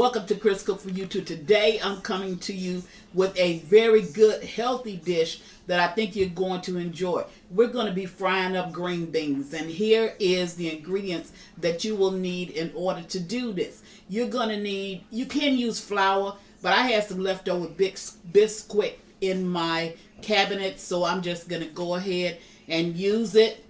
Welcome to Chris Cook for YouTube. Today I'm coming to you with a very good healthy dish that I think you're going to enjoy. We're going to be frying up green beans, and here is the ingredients that you will need in order to do this. You're going to need, you can use flour, but I had some leftover bisquick in my cabinet, so I'm just going to go ahead and use it.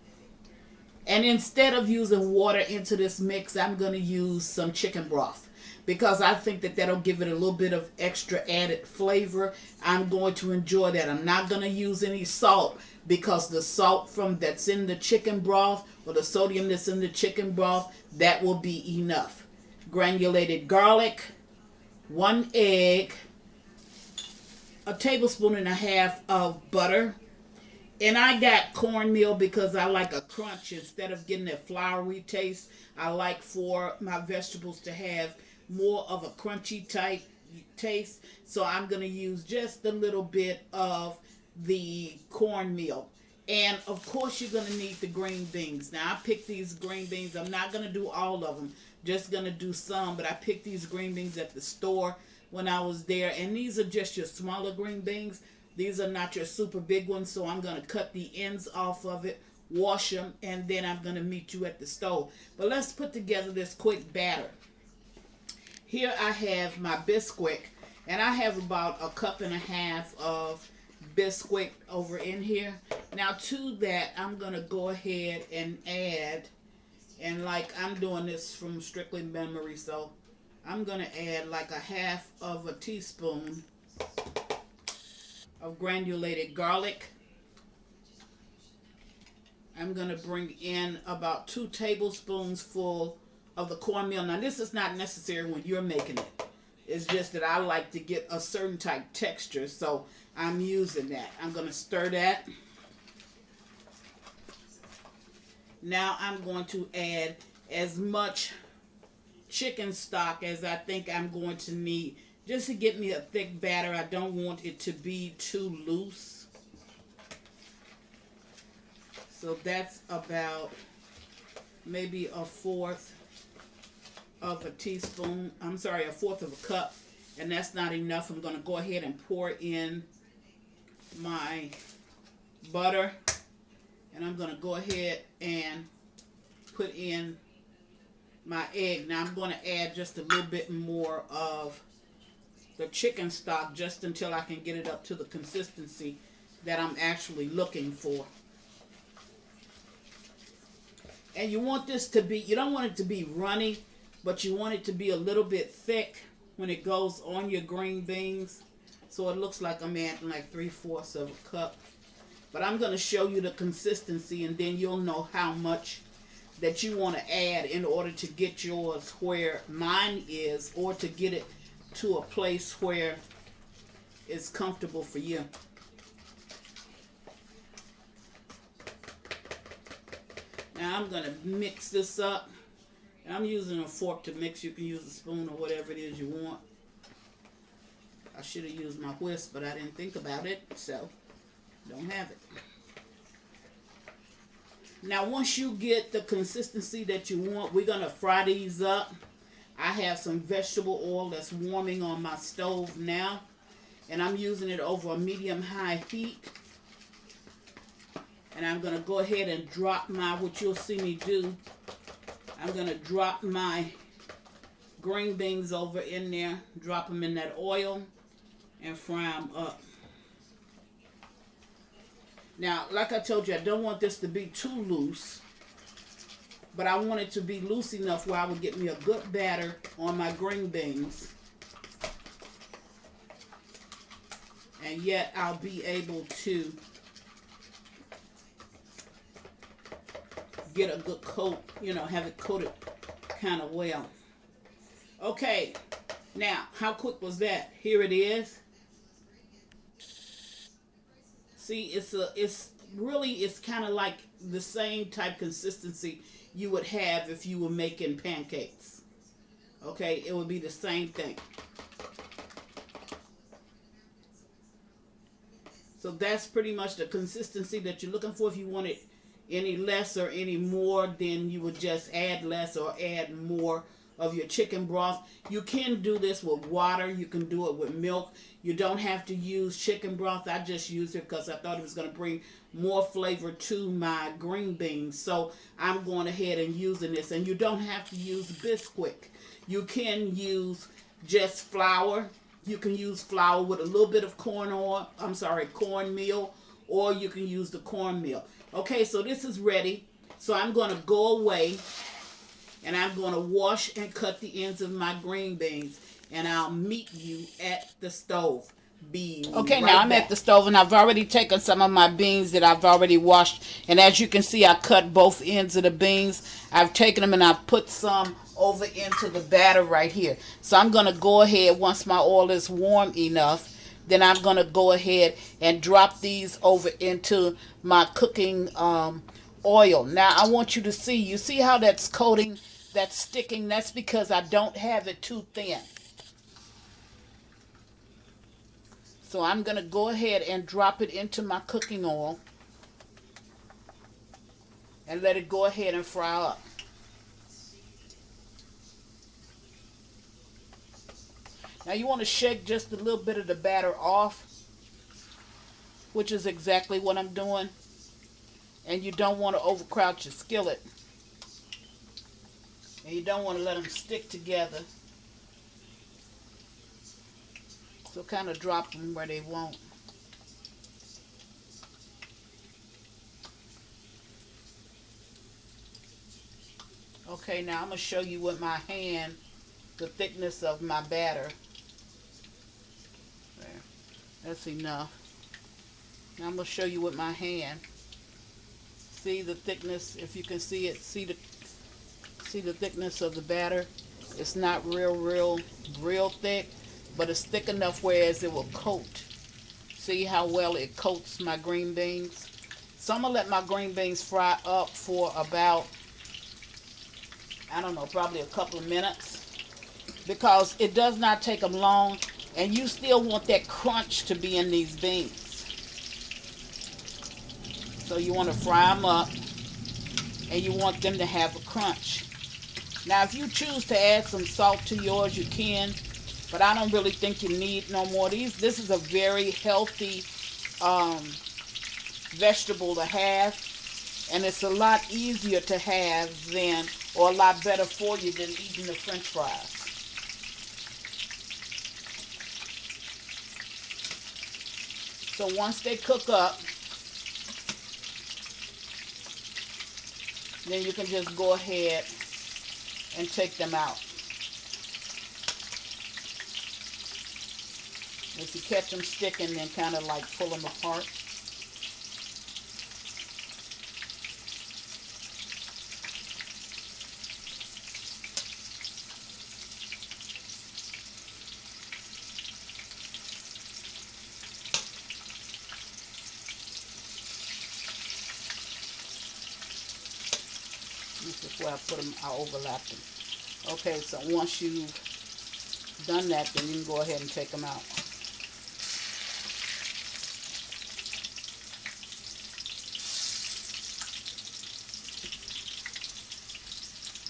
And instead of using water into this mix, I'm going to use some chicken broth because I think that that'll give it a little bit of extra added flavor. I'm going to enjoy that. I'm not going to use any salt because the salt that's in the chicken broth, or the sodium that's in the chicken broth, that will be enough. Granulated garlic, 1 egg, a tablespoon and a half of butter. And I got cornmeal because I like a crunch. Instead of getting that floury taste, I like for my vegetables to have more of a crunchy type taste. So I'm going to use just a little bit of the cornmeal. And of course you're going to need the green beans. Now I picked these green beans. I'm not going to do all of them. Just going to do some. But I picked these green beans at the store when I was there. And these are just your smaller green beans. These are not your super big ones, so I'm going to cut the ends off of it, wash them, and then I'm going to meet you at the stove. But let's put together this quick batter. Here I have my bisquick, and I have about 1.5 cups of bisquick over in here. Now to that, I'm going to go ahead and add, and like I'm doing this from strictly memory, so I'm going to add like 1/2 teaspoon of granulated garlic. I'm going to bring in about 2 tablespoons full of the cornmeal. Now this is not necessary when you're making it. It's just that I like to get a certain type texture, so I'm using that. I'm going to stir that. Now I'm going to add as much chicken stock as I think I'm going to need, just to get me a thick batter. I don't want it to be too loose. So that's about maybe 1/4 teaspoon. I'm sorry, 1/4 cup. And that's not enough. I'm going to go ahead and pour in my butter. And I'm going to go ahead and put in my egg. Now I'm going to add just a little bit more of the chicken stock just until I can get it up to the consistency that I'm actually looking for. And you want this to be, you don't want it to be runny, but you want it to be a little bit thick when it goes on your green beans. So it looks like I'm adding like 3/4 cup. But I'm going to show you the consistency, and then you'll know how much that you want to add in order to get yours where mine is, or to get it to a place where it's comfortable for you. Now I'm going to mix this up. And I'm using a fork to mix. You can use a spoon or whatever it is you want. I should have used my whisk, but I didn't think about it, so don't have it. Now once you get the consistency that you want, we're going to fry these up. I have some vegetable oil that's warming on my stove now, and I'm using it over a medium-high heat. And I'm going to go ahead and drop what you'll see me do, I'm going to drop my green beans over in there, drop them in that oil, and fry them up. Now, like I told you, I don't want this to be too loose, but I want it to be loose enough where I would get me a good batter on my green beans. And yet I'll be able to get a good coat, have it coated kind of well. Okay, now how quick was that? Here it is. See, it's kind of like the same type consistency you would have if you were making pancakes. Okay, it would be the same thing. So that's pretty much the consistency that you're looking for. If you want it any less or any more, then you would just add less or add more of your chicken broth. You can do this with water. You can do it with milk. You don't have to use chicken broth. I just used it because I thought it was going to bring more flavor to my green beans. So I'm going ahead and using this. And you don't have to use bisquick. You can use just flour. You can use flour with a little bit of cornmeal, or you can use the cornmeal. Okay, so this is ready. So I'm going to go away and I'm going to wash and cut the ends of my green beans, and I'll meet you at the stove. Okay, right now I'm at the stove, and I've already taken some of my beans that I've already washed, and as you can see, I cut both ends of the beans. I've taken them and I've put some over into the batter right here. So I'm going to go ahead, once my oil is warm enough, then I'm going to go ahead and drop these over into my cooking oil. Now I want you to see, you see how that's coating, that's sticking? That's because I don't have it too thin. So I'm going to go ahead and drop it into my cooking oil and let it go ahead and fry up. Now you want to shake just a little bit of the batter off, which is exactly what I'm doing. And you don't want to overcrowd your skillet. And you don't want to let them stick together. So kind of drop them where they won't. Okay, now I'm going to show you with my hand the thickness of my batter. There. That's enough. Now I'm going to show you with my hand. See the thickness, if you can see it, see the thickness of the batter. It's not real thick, but it's thick enough whereas it will coat. See how well it coats my green beans? So I'm going to let my green beans fry up for about, I don't know, probably a couple of minutes, because it does not take them long, and you still want that crunch to be in these beans. So you want to fry them up, and you want them to have a crunch. Now if you choose to add some salt to yours, you can, but I don't really think you need no more. This is a very healthy vegetable to have, and it's a lot easier to have than, or a lot better for you than eating the French fries. So once they cook up, then you can just go ahead and take them out. If you catch them sticking, then kind of like pull them apart. This is where I put them, I overlapped them. Okay, so once you've done that, then you can go ahead and take them out.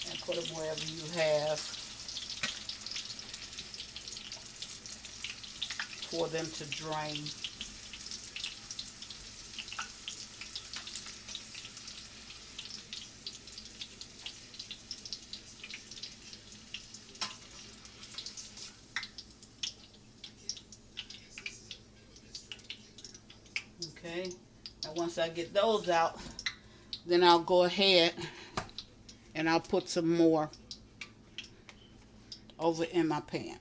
And put them wherever you have for them to drain. Okay, and once I get those out, then I'll go ahead and I'll put some more over in my pan.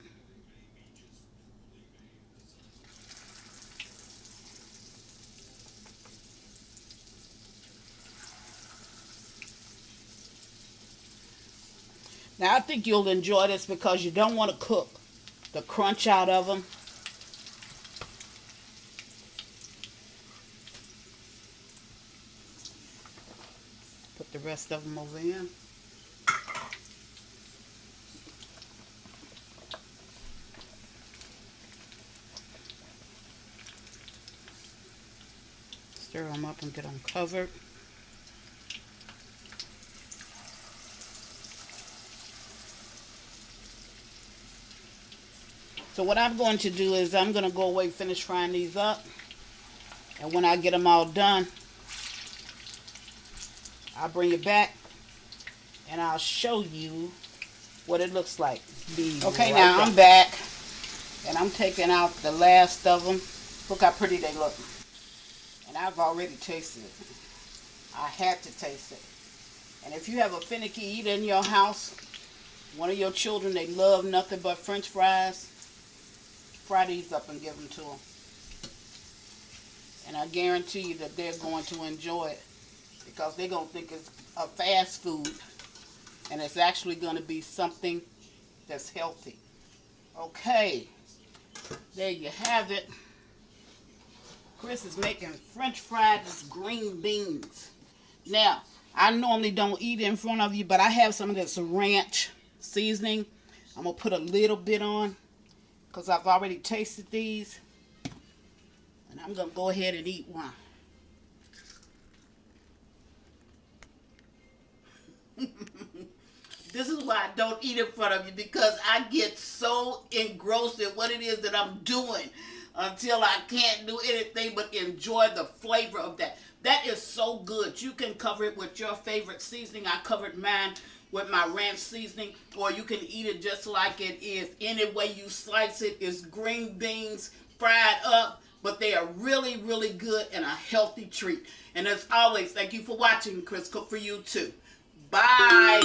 Now I think you'll enjoy this because you don't want to cook the crunch out of them. Put the rest of them over in. Stir them up and get them covered. So what I'm going to do is I'm going to go away, finish frying these up. And when I get them all done, I'll bring it back and I'll show you what it looks like. Okay, now I'm back and I'm taking out the last of them. Look how pretty they look. And I've already tasted it. I had to taste it. And if you have a finicky eater in your house, one of your children, they love nothing but French fries, fry these up and give them to them. And I guarantee you that they're going to enjoy it because they're going to think it's a fast food and it's actually going to be something that's healthy. Okay, there you have it. Chris is making French fried green beans. Now, I normally don't eat it in front of you, but I have some of this ranch seasoning. I'm going to put a little bit on because I've already tasted these. And I'm going to go ahead and eat one. This is why I don't eat in front of you, because I get so engrossed in what it is that I'm doing until I can't do anything but enjoy the flavor of that. That is so good. You can cover it with your favorite seasoning. I covered mine with my ranch seasoning, or you can eat it just like it is. Any way you slice it is green beans fried up, but they are really, really good and a healthy treat. And as always, thank you for watching. Chris Cook for you too. Bye.